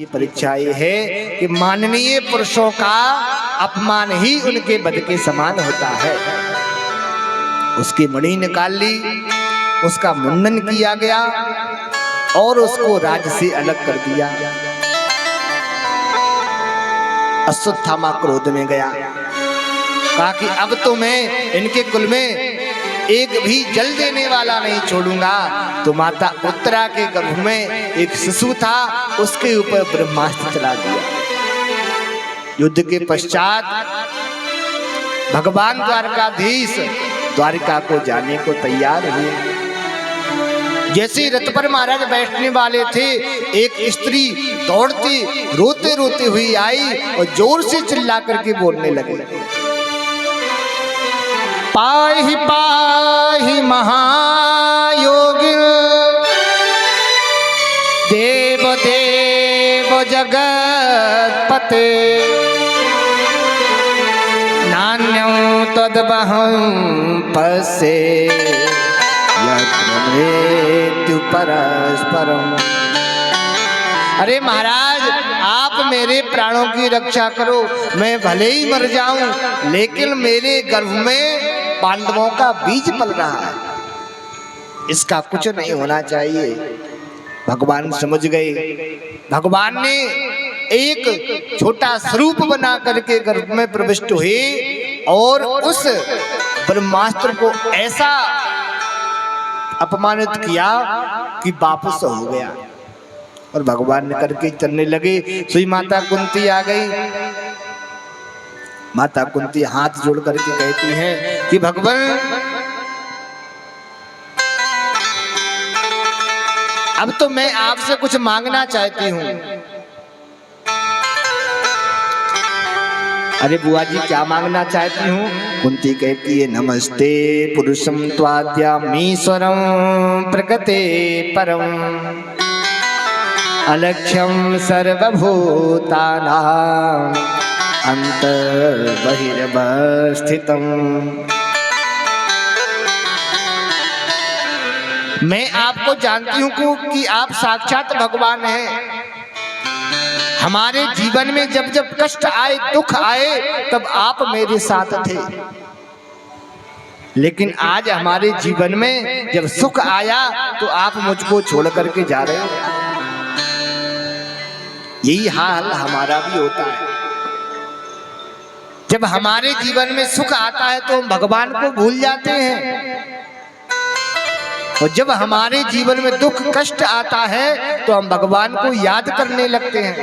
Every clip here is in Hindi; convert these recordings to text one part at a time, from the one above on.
ये परीक्षा ये है कि माननीय पुरुषों का अपमान ही उनके वध के समान होता है। उसकी मणि निकाल ली, उसका मुंडन किया गया और उसको राज से अलग कर दिया। अश्वत्थामा क्रोध में गया, कहा कि अब तो मैं इनके कुल में एक भी जल देने वाला नहीं छोड़ूंगा। तो माता उत्तरा के गर्भ में एक शिशु था, उसके ऊपर ब्रह्मास्त्र चला दिया। युद्ध के पश्चात भगवान द्वारकाधीश द्वारिका को जाने को तैयार हुए। जैसे रथ पर महाराज बैठने वाले थे, एक स्त्री दौड़ती रोते रोते हुई आई और जोर से चिल्ला करके बोलने लगी, पाहि पाहि महायोगी देव देव जगत्पते नान्यं तद्वहं पश्ये यत्र मृत्यु परस्परम्। अरे महाराज, आप मेरे प्राणों की रक्षा करो, मैं भले ही मर जाऊं लेकिन मेरे गर्भ में पांडवों का बीज पल रहा है, इसका कुछ नहीं होना चाहिए। भगवान समझ गए। भगवान ने एक छोटा स्वरूप बना करके गर्भ में प्रविष्ट हुए और उस ब्रह्मास्त्र को ऐसा अपमानित किया कि वापस हो गया और भगवान ने करके चलने लगे। सुई माता कुंती आ गई। माता कुंती हाथ जोड़ करके कहती हैं कि भगवान, अब तो मैं आपसे कुछ मांगना चाहती हूँ। अरे बुआ जी, क्या मांगना चाहती हूँ? कुंती कहती है, नमस्ते पुरुषम त्वाद्यामीश्वरम प्रकृते परम अलक्ष्यम सर्वभूतानां अंतर्बहिर्वस्थितम्। मैं आपको जानती हूँ कि आप साक्षात भगवान हैं। हमारे जीवन में जब जब कष्ट आए, दुख आए, तब आप मेरे साथ थे। लेकिन आज हमारे जीवन में जब सुख आया तो आप मुझको छोड़ करके जा रहे हो। यही हाल हमारा भी होता है। जब हमारे जीवन में सुख आता है तो हम भगवान को भूल जाते हैं, और जब हमारे जीवन में दुख कष्ट आता है तो हम भगवान को याद करने लगते हैं।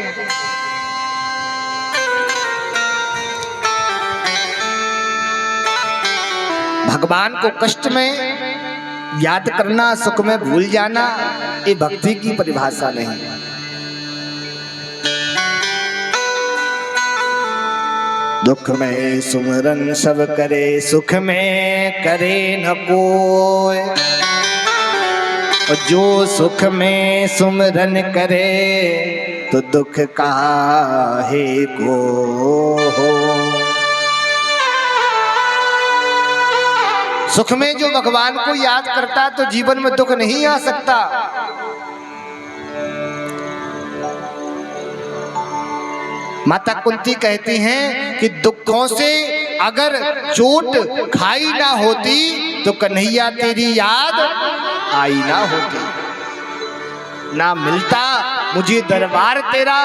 भगवान को कष्ट में याद करना, सुख में भूल जाना, ये भक्ति की परिभाषा नहीं। दुख में सुमरन सब करे, सुख में करे न कोय। और जो सुख में सुमरन करे तो दुख काहे को हो। सुख में जो भगवान को याद करता तो जीवन में दुख नहीं आ सकता। माता कुंती कहती हैं कि दुखों से अगर चोट खाई ना होती तो कन्हैया तेरी याद आई ना होती। ना मिलता मुझे दरबार तेरा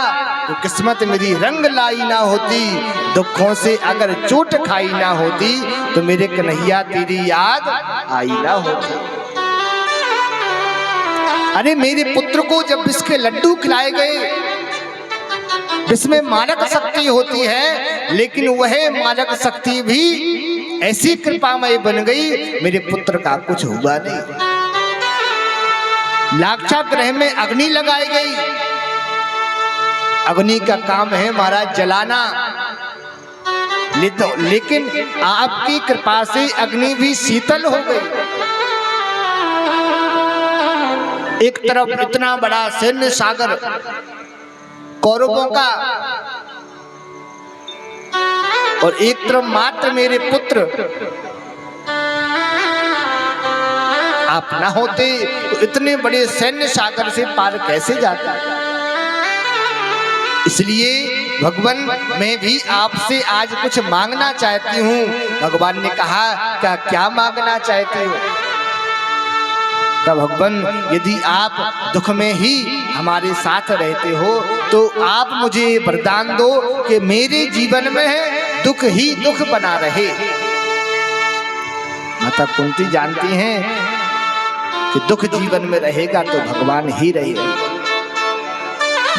तो किस्मत मेरी रंग लाई ना होती। दुखों से अगर चोट खाई ना होती तो मेरे कन्हैया तेरी याद आई ना होती। अरे मेरे पुत्र को जब इसके लड्डू खिलाए गए, जिसमें मारक शक्ति होती है, लेकिन वह मारक शक्ति भी ऐसी कृपामय बन गई, मेरे पुत्र का कुछ हुआ नहीं। लाक्षागृह में अग्नि लगाई गई। अग्नि का काम है महाराज जलाना, लेकिन आपकी कृपा से अग्नि भी शीतल हो गई। एक तरफ इतना बड़ा सैन्य सागर कौरवों का, और एक तरफ मात्र मेरे पुत्र। आप ना होते तो इतने बड़े सैन्य सागर से पार कैसे जाता। इसलिए भगवान मैं भी आपसे आज कुछ मांगना चाहती हूँ। भगवान ने कहा क्या क्या मांगना चाहते हो? का भगवान यदि आप दुख में ही हमारे साथ रहते हो तो आप मुझे वरदान दो कि मेरे जीवन में दुख ही दुख बना रहे। माता कुंती जानती हैं कि दुख जीवन में रहेगा तो भगवान ही रहेगा।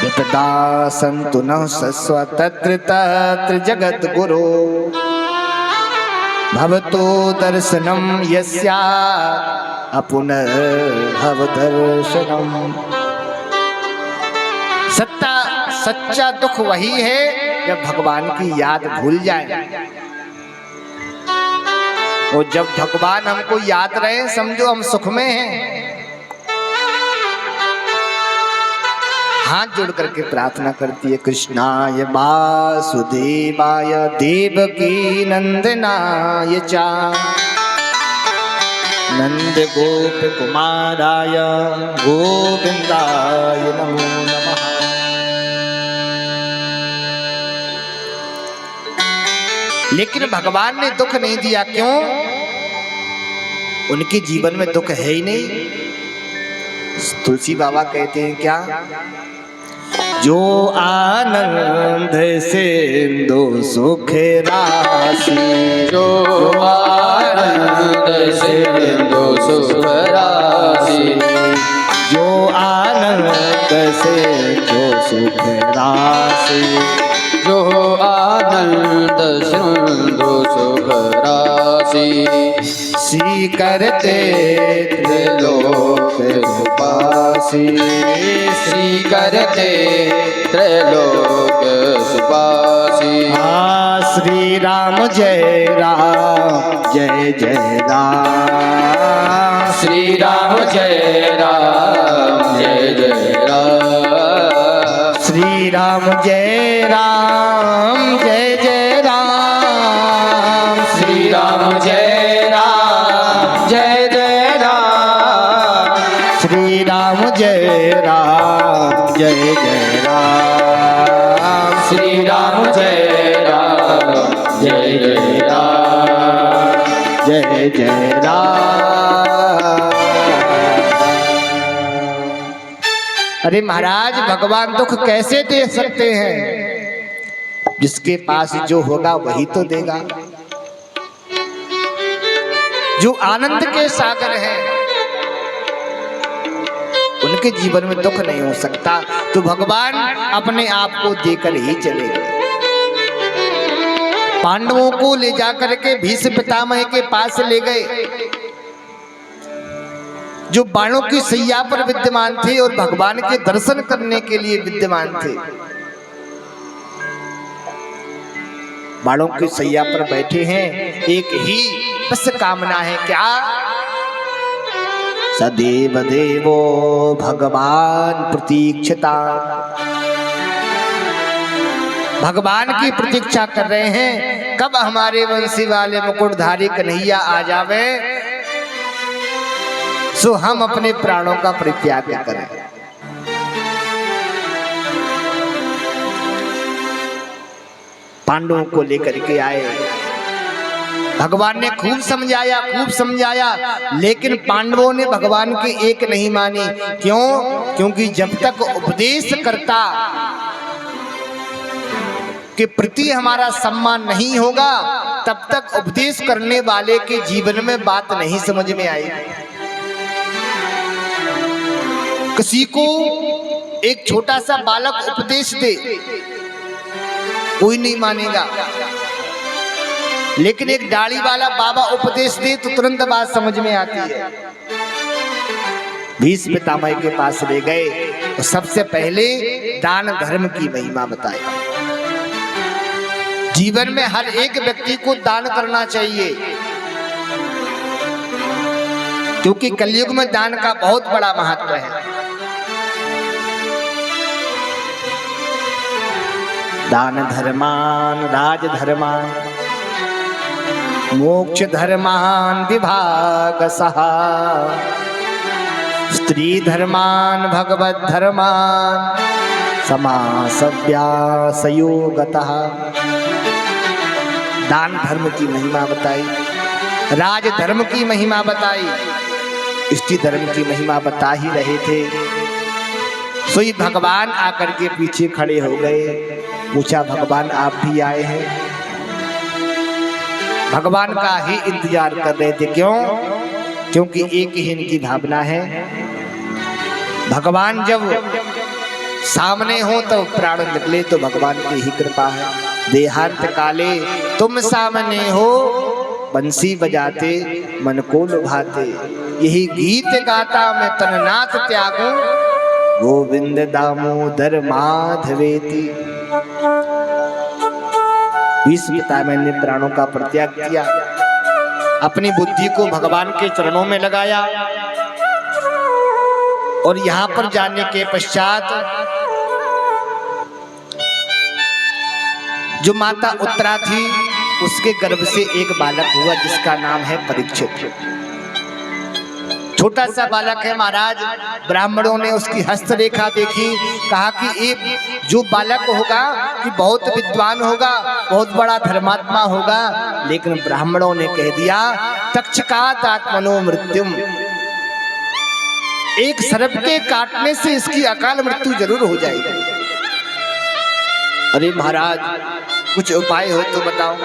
विपदा संतु न सस्व तत्र तत्र जगत गुरु भवतो दर्शनम यस्या अपुनर्भव दर्शनम। सच्चा दुख वही है जब भगवान की याद भूल जाए। और जब भगवान हमको याद रहे समझो हम सुख में हैं। हाथ जोड़ करके प्रार्थना करती है, कृष्णाय वासुदेवाय देवकी नंदनाय च नंद गोप कुमाराय गोविंदाय नमो नमः। लेकिन भगवान ने दुख नहीं दिया, क्यों? उनके जीवन में दुख है ही नहीं। तुलसी बाबा कहते हैं क्या? जो आनंद सिंधु सुख राशि, जो आनंद सिंधु सुख राशि, जो आनंद सिंधु सुख राशि, जो आनंद सिंधु सुख राशि, सी करते त्रिलोक सुपासी, श्री करते त्रैलोक सुपासी। श्री राम जय राम जय जय राम, श्री राम जय राम जय जय राम, श्री राम जय राम जय जय राम, श्री राम जय राम जय जय राम, श्री राम जय राम जय जय राम, श्री राम जय राम जय जय राम, जय जय राम। अरे महाराज भगवान दुख कैसे दे सकते हैं? जिसके पास जो होगा वही तो देगा। जो आनंद के सागर हैं उनके जीवन में दुख नहीं हो सकता, तो भगवान अपने आप को देकर ही चले गए। पांडवों को ले जाकर के भीष्म पितामह के पास ले गए, जो बाणों की सैया पर विद्यमान थे और भगवान के दर्शन करने के लिए विद्यमान थे। बाणों की सैया पर बैठे हैं, एक ही बस कामना है, क्या? सदैव देवो भगवान प्रतीक्षिता। भगवान की प्रतीक्षा कर रहे हैं, कब हमारे वंशी वाले मुकुटधारी कन्हैया आ जावे सो हम अपने प्राणों का परित्याग करें। पांडवों को लेकर के आए, भगवान ने खूब समझाया, लेकिन पांडवों ने भगवान की एक नहीं मानी। क्यों? क्योंकि जब तक उपदेश करता के प्रति हमारा सम्मान नहीं होगा तब तक उपदेश करने वाले के जीवन में बात नहीं समझ में आएगी। किसी को एक छोटा सा बालक उपदेश दे, कोई नहीं मानेगा, लेकिन एक दाढ़ी वाला बाबा उपदेश दे तो तुरंत बात समझ में आती है। भीष्म पितामह के पास ले गए और सबसे पहले दान धर्म की महिमा बताई। जीवन में हर एक व्यक्ति को दान करना चाहिए, क्योंकि कलयुग में दान का बहुत बड़ा महत्व है। दान धर्मान राज धर्मान मोक्ष धर्मान विभाग सहा, स्त्री धर्मान भगवत धर्मान समासव्यासयोगतः। दान धर्म की महिमा बताई, राज धर्म की महिमा बताई, इष्टि धर्म की महिमा बता ही रहे थे। सोई भगवान आकर के पीछे खड़े हो गए। पूछा, भगवान आप भी आए हैं? भगवान का ही इंतजार कर रहे थे। क्यों? क्योंकि एक ही इनकी भावना है, भगवान जब सामने हो तो प्राण निकले तो भगवान की ही कृपा है। देहांत काले तुम सामने हो, बंसी बजाते मन को लुभाते, यही गीत गाता मैं तननाथ त्यागूं, गोविंद दामोदर माधवेति। इस पिता मैंने प्राणों का परित्याग किया, अपनी बुद्धि को भगवान के चरणों में लगाया और यहां पर जाने के पश्चात जो माता उत्तरा थी उसके गर्भ से एक बालक हुआ जिसका नाम है परीक्षित। छोटा सा बालक है महाराज। ब्राह्मणों ने उसकी हस्तरेखा देखी, कहा कि एक जो बालक होगा कि बहुत विद्वान होगा, बहुत बड़ा धर्मात्मा होगा, लेकिन ब्राह्मणों ने कह दिया तक्षकात आत्मनो मृत्युम, एक सर्प के काटने से इसकी अकाल मृत्यु जरूर हो जाएगी। अरे महाराज कुछ उपाय हो तो बताओ।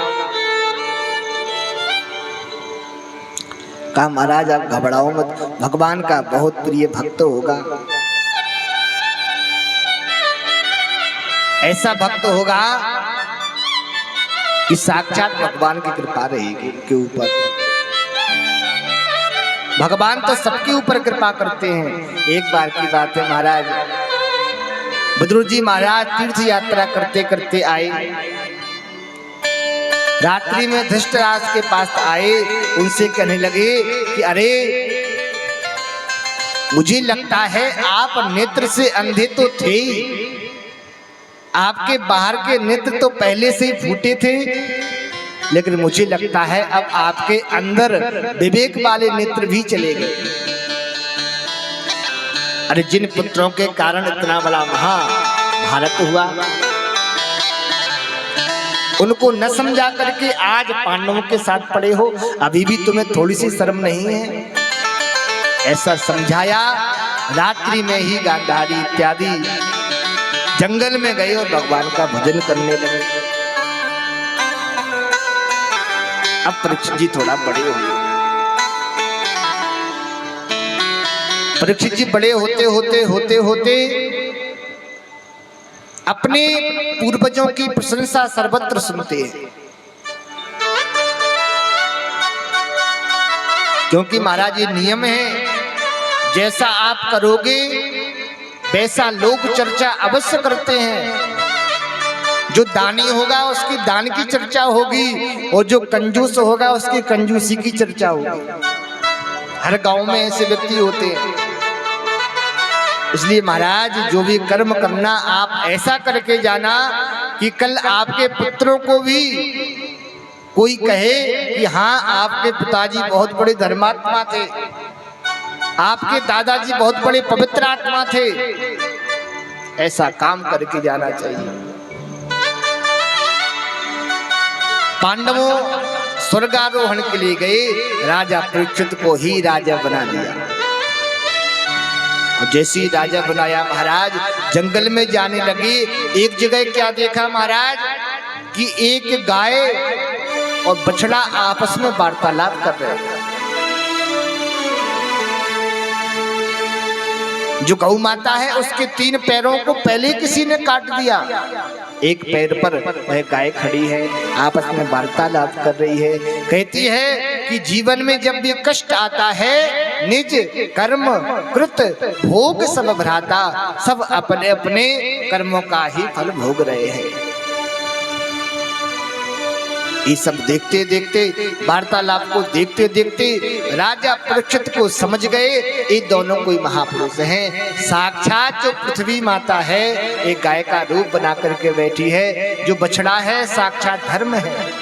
कहा, महाराज आप घबराओ मत, भगवान का बहुत प्रिय भक्त होगा, ऐसा भक्त होगा कि साक्षात भगवान की कृपा रहेगी के ऊपर। भगवान तो सबके ऊपर कृपा करते हैं। एक बार की बात है महाराज, बद्रू जी महाराज तीर्थ यात्रा करते करते आए, रात्रि में धृतराष्ट्र के पास आए, उनसे कहने लगे कि अरे मुझे लगता है आप नेत्र से अंधे तो थे, आपके बाहर के नेत्र तो पहले से ही फूटे थे, लेकिन मुझे लगता है अब आपके अंदर विवेक वाले नेत्र भी चले गए। अरे जिन पुत्रों के कारण इतना बड़ा महाभारत हुआ, उनको न समझा करके आज पांडवों के साथ पड़े हो, अभी भी तुम्हें थोड़ी सी शर्म नहीं है? ऐसा समझाया। रात्रि में ही गांधारी इत्यादि जंगल में गए और भगवान का भजन करने लगे। अब परीक्षित जी थोड़ा बड़े हो गए। परीक्षित जी बड़े होते होते होते होते अपने पूर्वजों की प्रशंसा सर्वत्र सुनते हैं, क्योंकि महाराज ये नियम है, जैसा आप करोगे वैसा लोग चर्चा अवश्य करते हैं। जो दानी होगा उसकी दान की चर्चा होगी और जो कंजूस होगा उसकी कंजूसी की चर्चा होगी। हर गांव में ऐसे व्यक्ति होते हैं। इसलिए महाराज जो भी कर्म करना आप ऐसा करके जाना कि कल आपके पुत्रों को भी कोई कहे कि हाँ आपके पिताजी बहुत बड़े धर्मात्मा थे, आपके दादाजी बहुत बड़े पवित्र आत्मा थे। ऐसा काम करके जाना चाहिए। पांडवों स्वर्गारोहण के लिए गए, राजा परीक्षित को ही राजा बना दिया। और जैसे ही राजा बनाया महाराज जंगल में जाने लगे। एक जगह क्या देखा महाराज कि एक गाय और बछड़ा आपस में वार्तालाप कर रहे थे। जो गौ माता है उसके 3 पैरों को पहले किसी ने काट दिया। एक पैर पर वह गाय खड़ी है, आपस में वार्तालाप कर रही है। कहती है कि जीवन में जब भी कष्ट आता है, निज कर्म कृत भोग सब भ्राता, सब अपने अपने कर्मों का ही फल भोग रहे हैं। ये सब देखते देखते वार्तालाप को देखते देखते राजा परीक्षित को समझ गए ये दोनों कोई महापुरुष हैं। साक्षात जो पृथ्वी माता है एक गाय का रूप बना करके बैठी है, जो बछड़ा है साक्षात धर्म है।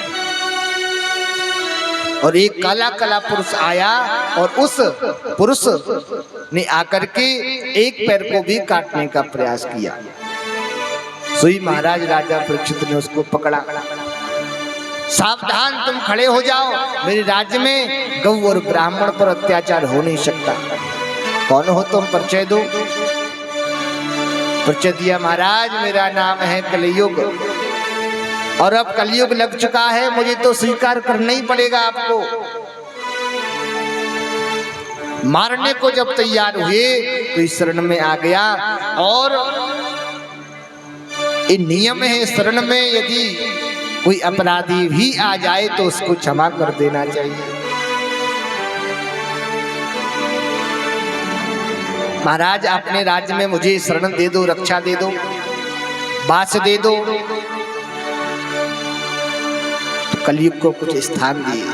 और एक काला काला पुरुष आया और उस पुरुष ने आकर के एक पैर को भी काटने का प्रयास किया। सुई महाराज राजा परीक्षित ने उसको पकड़ा। सावधान, तुम खड़े हो जाओ, मेरे राज्य में गौ और ब्राह्मण पर अत्याचार हो नहीं सकता। कौन हो तुम, परिचय दो। परिचय दिया, महाराज मेरा नाम है कलयुग, और अब कलयुग लग चुका है, मुझे तो स्वीकार करना ही पड़ेगा आपको। मारने को जब तैयार हुए तो इस शरण में आ गया, और ये नियम है शरण में, यदि कोई अपराधी भी आ जाए तो उसको क्षमा कर देना चाहिए। महाराज अपने राज्य में मुझे शरण दे दो, रक्षा दे दो, वास दे दो। तो कलयुग को कुछ स्थान दिए।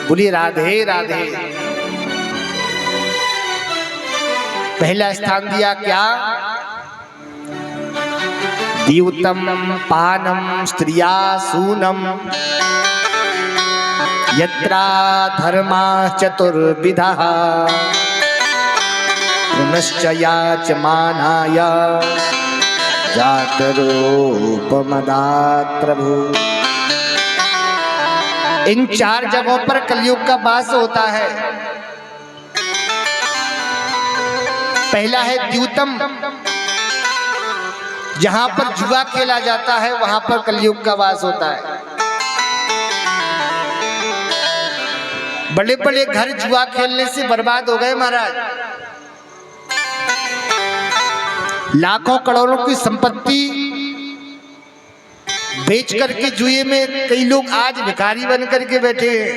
बोलिए राधे राधे। पहला स्थान दिया क्या? द्यूतम पानम स्त्रिया सूनम यत्रा धर्मा चतुर्विधा पुनश्च याचमानाय जातरूपमदात् प्रभु। इन 4 जगहों पर कलयुग का वास होता है। पहला है द्यूतम, जहां पर जुआ खेला जाता है वहां पर कलयुग का वास होता है। बड़े बड़े घर जुआ खेलने से बर्बाद हो गए महाराज। लाखों करोड़ों की संपत्ति बेच करके जुए में कई लोग आज भिखारी बन करके बैठे हैं।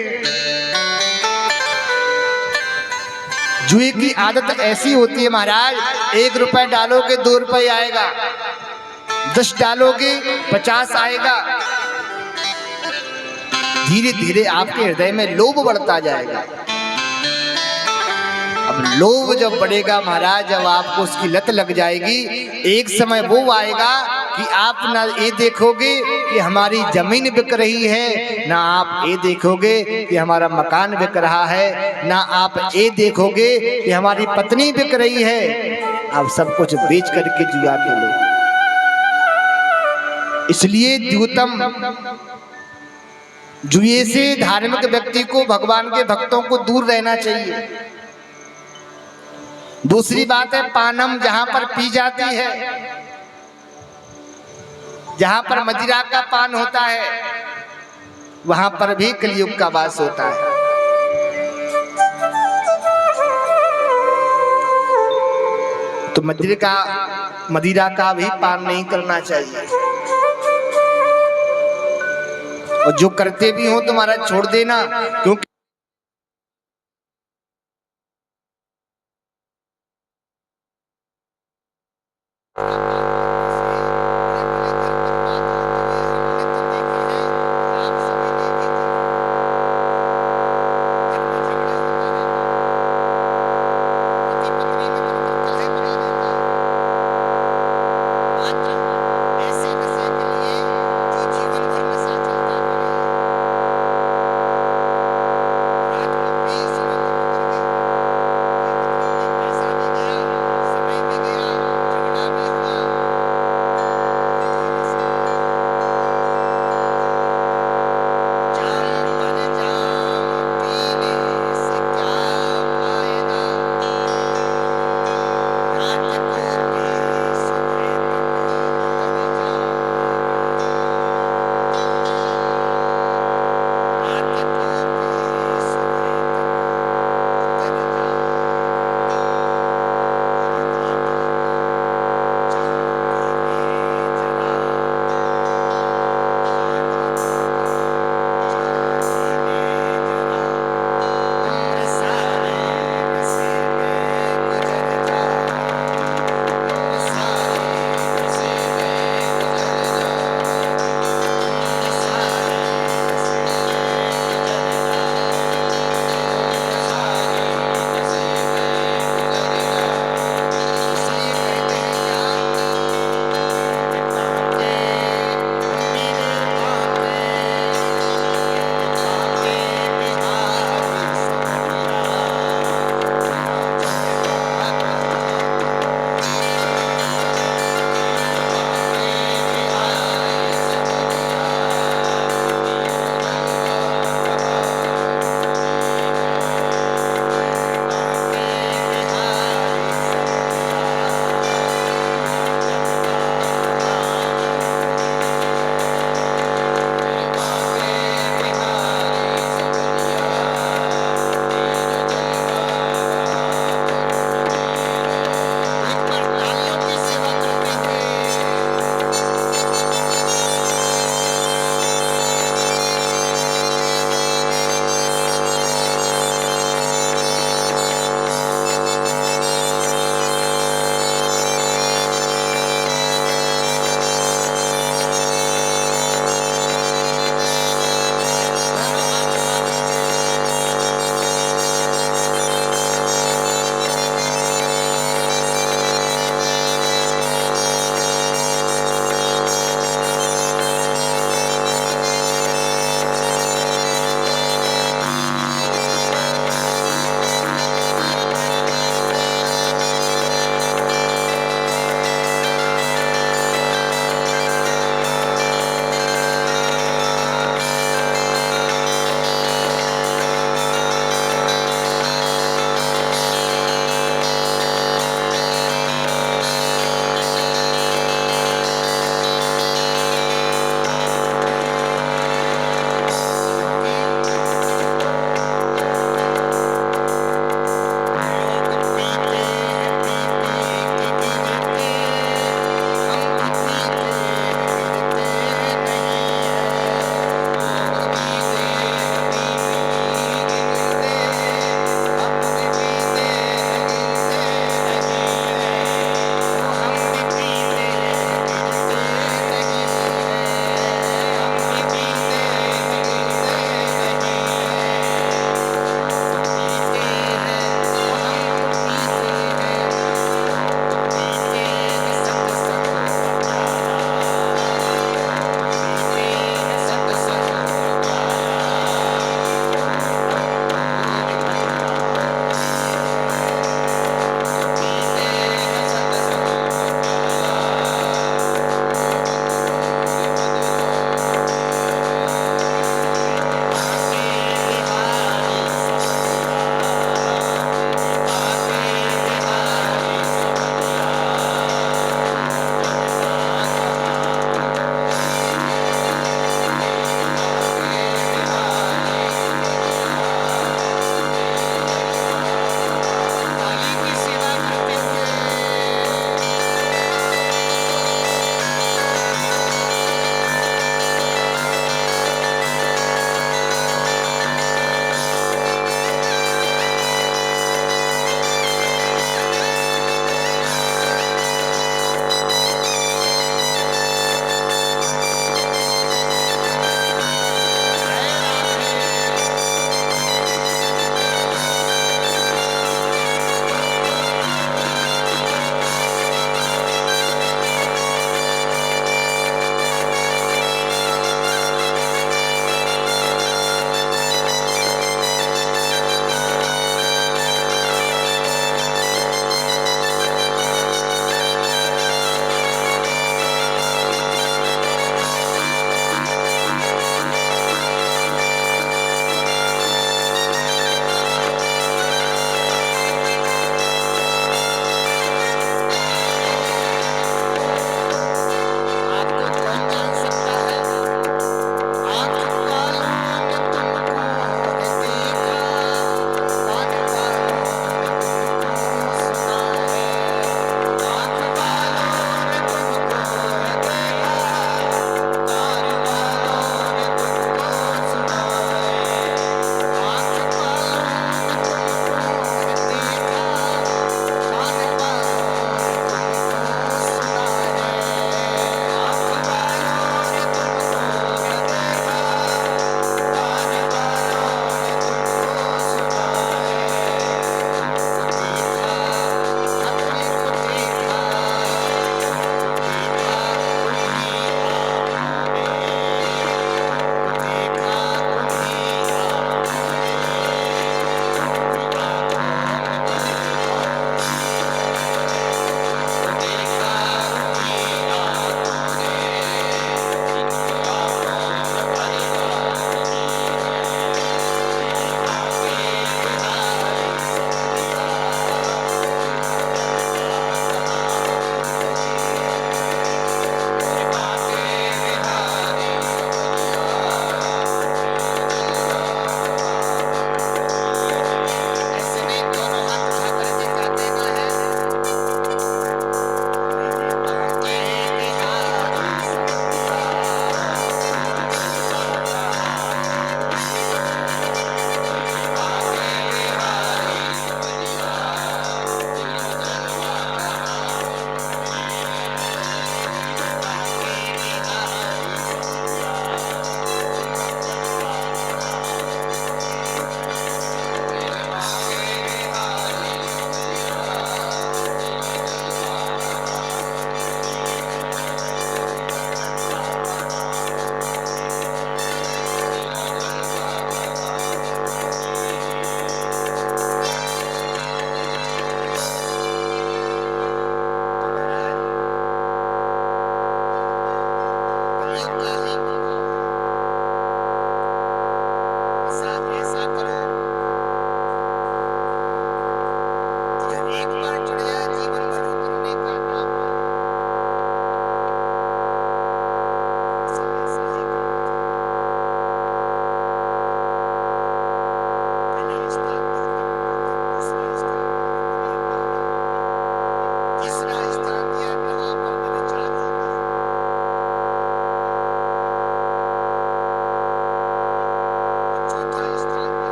जुए की आदत ऐसी होती है महाराज, 1 रुपए डालोगे 2 रुपए आएगा, 10 डालोगे 50 आएगा। धीरे धीरे आपके हृदय में लोभ बढ़ता जाएगा। अब लोभ जब बढ़ेगा महाराज, जब आपको उसकी लत लग जाएगी, एक समय वो आएगा कि आप ना ये देखोगे कि हमारी जमीन बिक रही है, ना आप ये देखोगे कि हमारा मकान बिक रहा है, ना आप ये देखोगे कि हमारी पत्नी बिक रही है। आप सब कुछ बेच करके जुआ खेलो। इसलिए द्यूतम, जुए से धार्मिक व्यक्ति को, भगवान के भक्तों को दूर रहना चाहिए। दूसरी बात है पानम, जहां पर पी जाती है, जहां पर मदिरा का पान होता है, वहां पर भी कलयुग का वास होता है। तो मदिरा का भी पान नहीं करना चाहिए। और जो करते भी हो तुम्हारा छोड़ देना, क्योंकि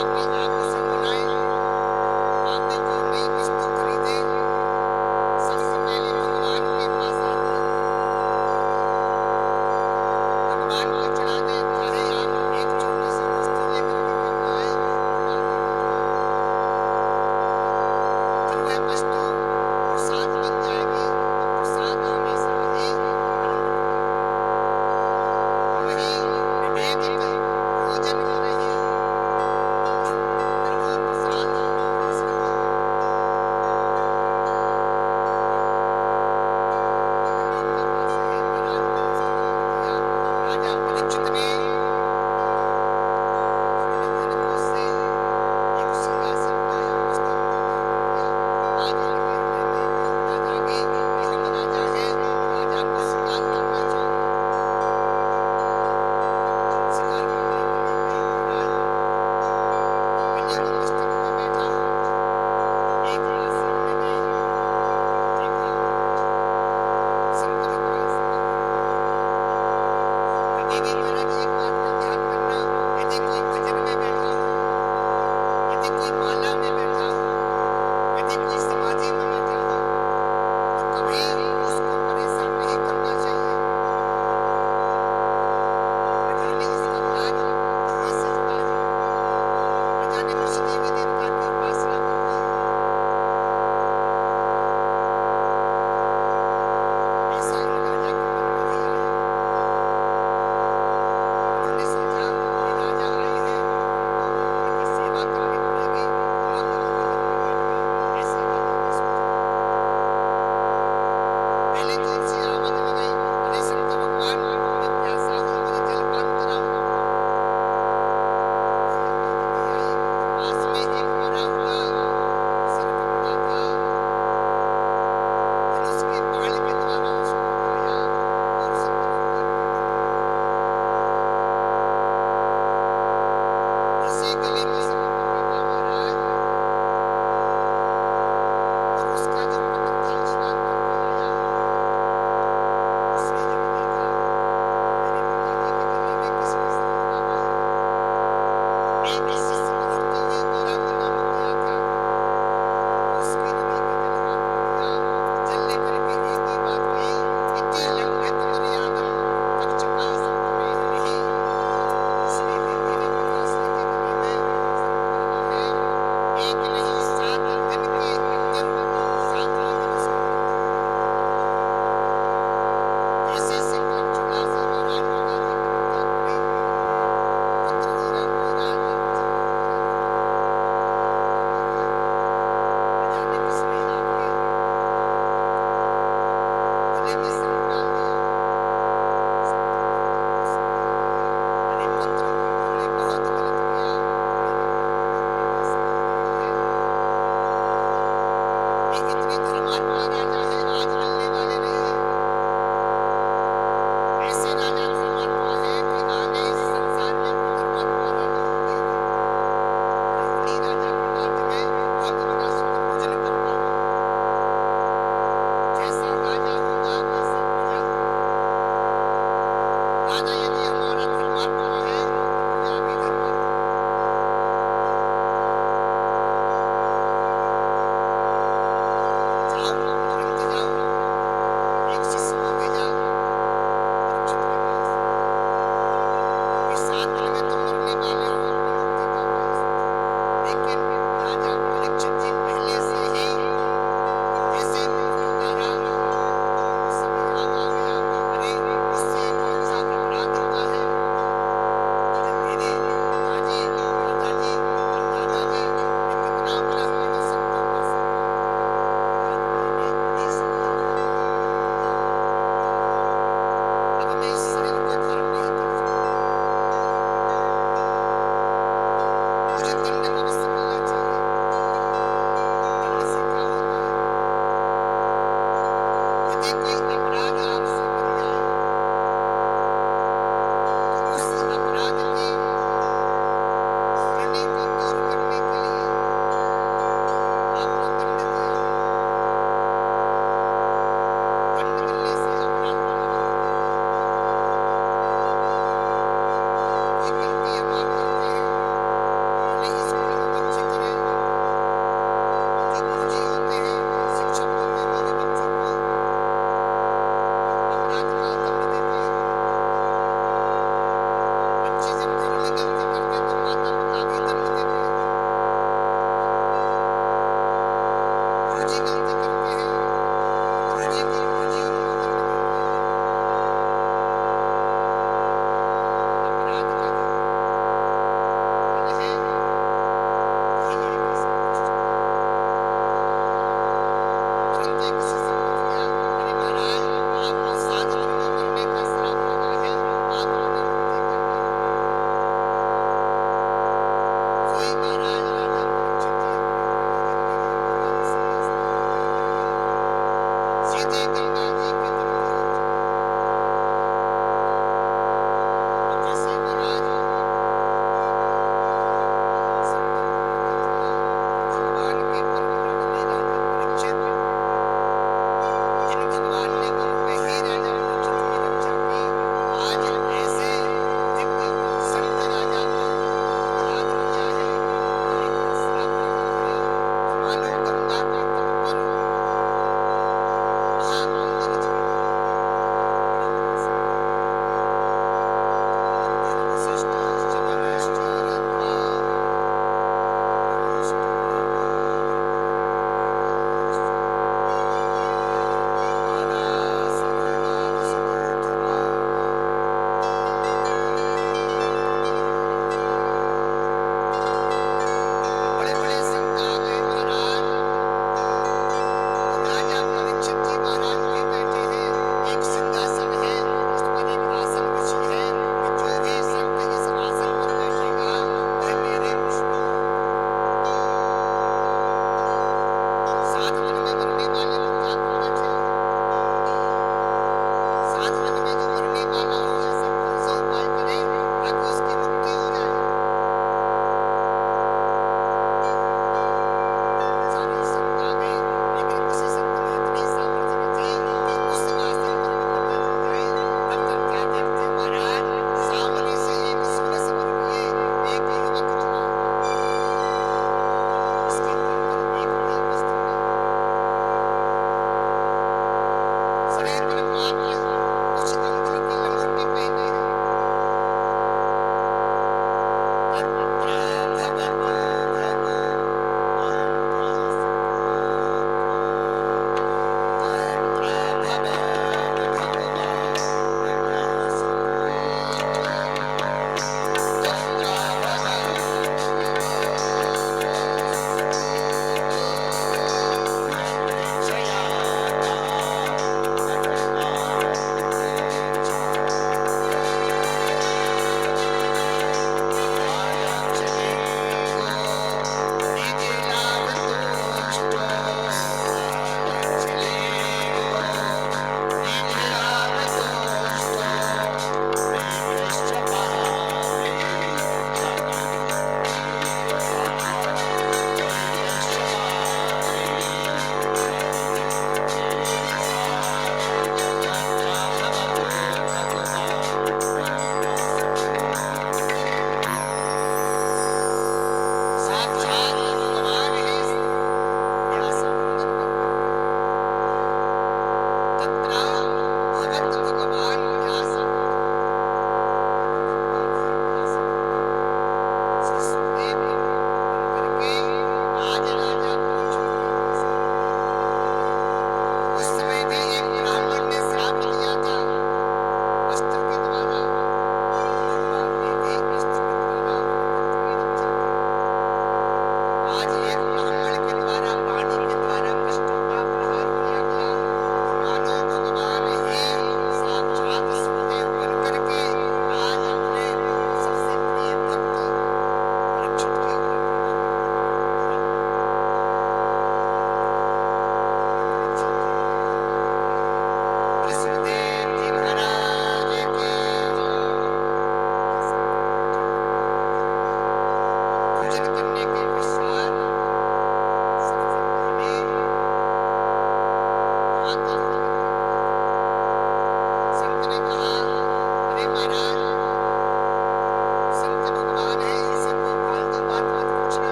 आपने आप उसे बुलाए, आपने जो नई वस्तु खरीदे, सबसे पहले भगवान के पास आते हैं, भगवान को चढ़ा दे। चाहे आप एक छोटी सी वस्तु लेकर के क्यों ना आए, जब वह वस्तु प्रसाद बन जाएगी तो प्रसाद हमेशा ही वही निवेदित भोजन हो रही है।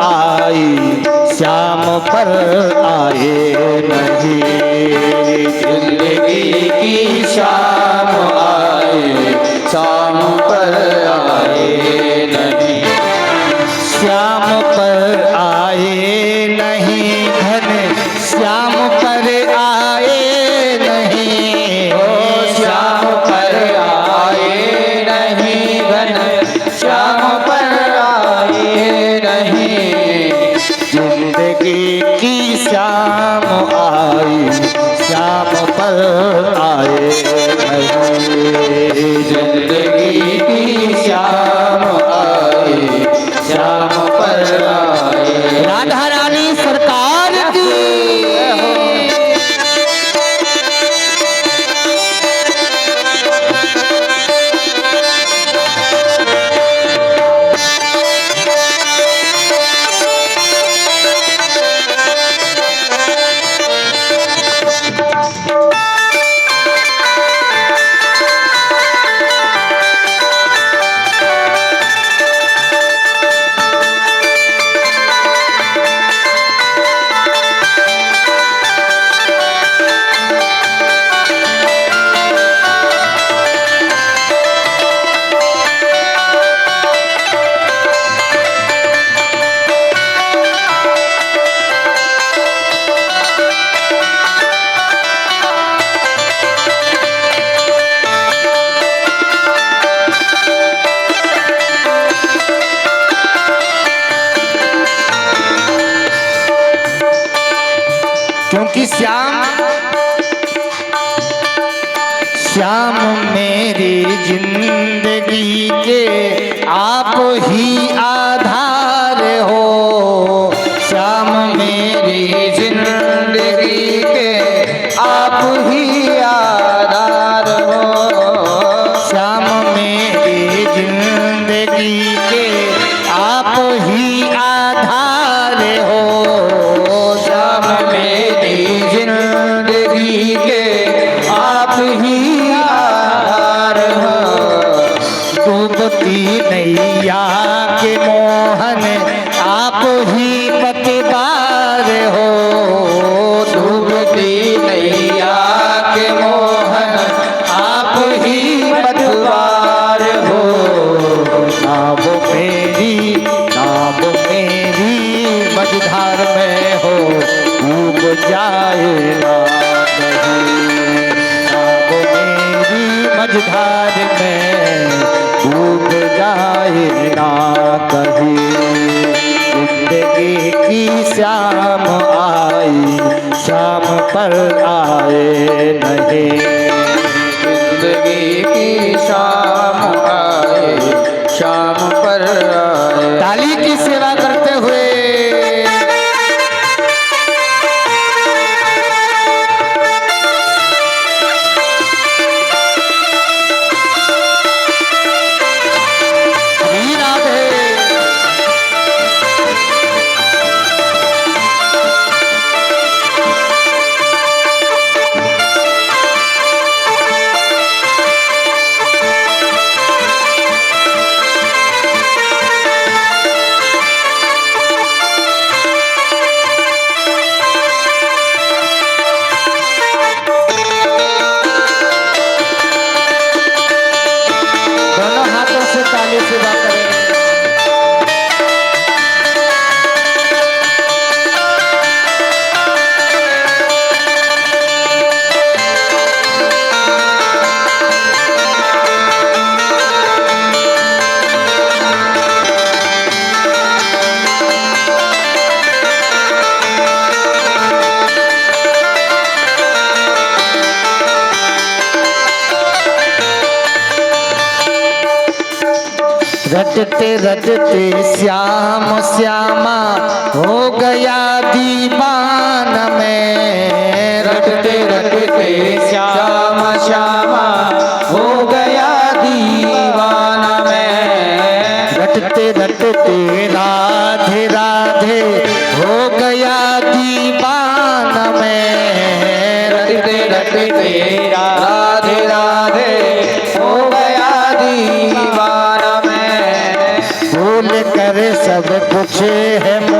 आई, श्याम पर आए नहीं। जिंदगी की शाम आए, शाम पर आए नहीं। श्याम पर आए नहीं, घन श्याम पर आए नहीं। ओ श्याम पर आए नहीं, घन श्याम पर आए नहीं। जिंदगी की श्याम आई, श्याम पर आए नहीं। जिंदगी की शाम आए, शाम पर आए। राधा रानी सरकार की। क्योंकि श्याम मेरी जिंदगी के आप ही आधार हो। श्याम मेरी जिंदगी के आप ही आधार हो। श्याम मेरी जिंदगी के आप ही आधार हो। श्याम मेरी जिंदगी के आप ही आधार हो। डूबती नैया के मोहन आप ही पतवार हो। डूबती नैया के मोहन आप ही पतवार हो। नाव मेरी मझधार में हो, डूब जाए ना कहीं। नाव मेरी मझधार में डूब जाए ना कहीं। जिंदगी की श्याम आई, श्याम पर आए नहीं। जिंदगी की शाम आए, शाम पर आए। ताली की सेवा करते हुए श्री राधे। दोनों हाथों से ताली सेवा करें। रटते रटते श्याम श्यामा हो गया दीवान में। रटते रटते श्याम श्यामा हो गया दीवाना मैं। रटते रटते राधे राधे हो गया दीवान में। रटते रटते राधे राधे हो गया दीवाना मैं। भूल कर सब कुछ है